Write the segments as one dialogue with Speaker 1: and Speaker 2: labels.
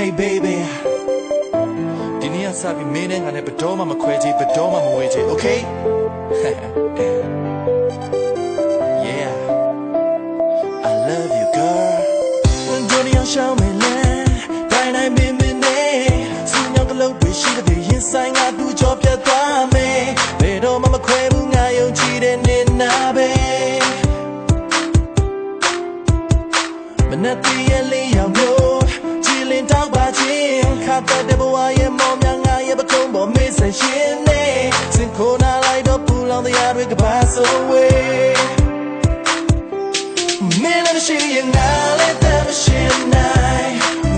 Speaker 1: Hey baby ဒီနေ့ကစပြီးမင်းနဲ့ငါနဲ့ဘယ်တော့မှမခွဲချေဘယ်တော့မှမဝေးချေ Okay Yeah I love you girl ဝန်ကြိုနေအောင်ရှောင်းမယ်လဲတိုင်းတိုင်းမင်းမင်းနဲ့စူးညောင်းကလေးတွေရှိတဲ့ရင်ဆိုင်ငါသူ့ကြောပြတ်သွားမယ်ဘယ်တော့မှမခွဲဘူးငါယုံကြည်တဲ့နေနာပဲမနဲ့တည်းရဲ့လေးရောက်လို့ကြည်လင်တောက်ပါချင်းခါတဲ့ဘဝရဲ့မောင်များငါရဲ့ပကုံးပေါ်မေးဆက်ရှင်နေစင်ခိုးနာလိုက်တော့ပူလောင်တရားတွေကပါဆုံးဝေးမင်းလည်းမရှိရင်ငါလည်းတမ်းမရှိနိုင်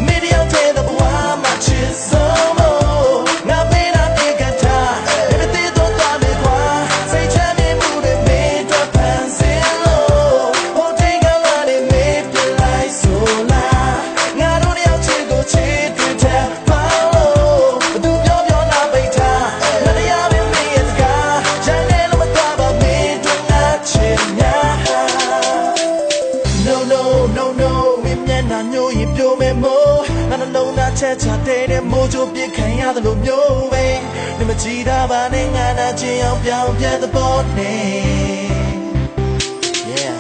Speaker 1: မင်းရောက်တဲ့ဘဝမှာချစ်ဆုံးလို့ငါပေးတာတေကတာဘယ်တဲ့တော့သွားမယ်ကွာစိတ်ချမ်းမြေမှုတွေမင်းတို့ဖန်ဆင်းလို့ဟိုတိတ်ကလာနေမင်းပြလိုက်ဆိုလားငါတို့ရောက်ချစ်ကိုချစ်တွေ့တဲ့ပါလို့ဘသူပြောပြောနာပိတ်ထားငါတရားမင်းရဲ့စကားရန်နေလို့မသွားပါမင်းတို့ငါချစ်ညာ No no no no မင်းမျက်နှာညို့ရင်ပြိုမယ်မို့ငါနှလုံးသားချက်ချတဲ့မိုးချိုးပြစ်ခံရတယ်လို့မျိုးပဲနေမကြည့်တာပါနဲ့ငါနာချင်အောင်ပြောင်းပြတဲ့ပေါ်နေ Yeah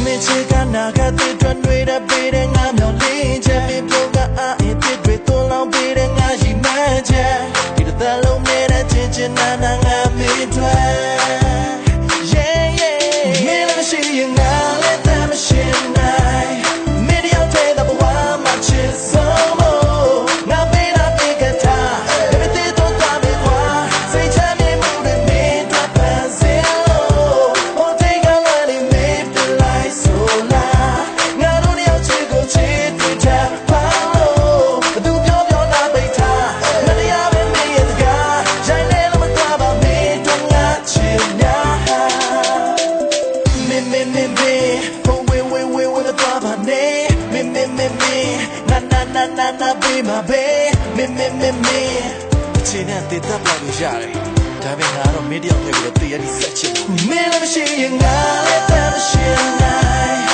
Speaker 1: မင်းချစ်ကနာကတဲ့တွင်တွေတဲ့ပေးတဲ့ငါမျောလင်းချက်မင်းပြုံးကအားအစ်တွေသွန်လောင်းပေးတဲ့ငါရှိမှန်းချက်ဒီတဲ့လုံးနဲ့ချင်းချင်းနာနာငါမင်းတွေ Yeah yeah မင်းလည်းရှိရင်ငါလည်းတမ်းမရှိနိုင်မင်းရောက်တဲ့ဘဝမှာချစ်ဆုံးလို့ငါပေးတာတေကတာဘယ်တဲ့တော့သွားမယ်ကွာစိတ်ချမ်းမြေမှုတွေမင်းတို့ဖန်ဆင်းလို့ဟိုတိတ်ကလာနေမင်းပြလိုက်ဆိုလားငါတို့ရောက်ချစ်ကိုချစ်တွေ့ချင်ပါလို့ဘသူပြောပြောနာပိတ်ထားမတရားပဲမင်းရဲ့စကားရိုင်းနေလို့မသွားပါမင်းတို့ငါချစ်ညာMe oh we the baba ne me na be my babe me ချင်းနဲ့တေတပ်လာလို့ရတယ်ဒါပေမဲ့ငါတော့မင်းတယောက်တည်းကိုတည်ရည်ဆက်ချင်မင်းလည်းမရှိရင်ငါလည်းတမ်းမရှိနိုင်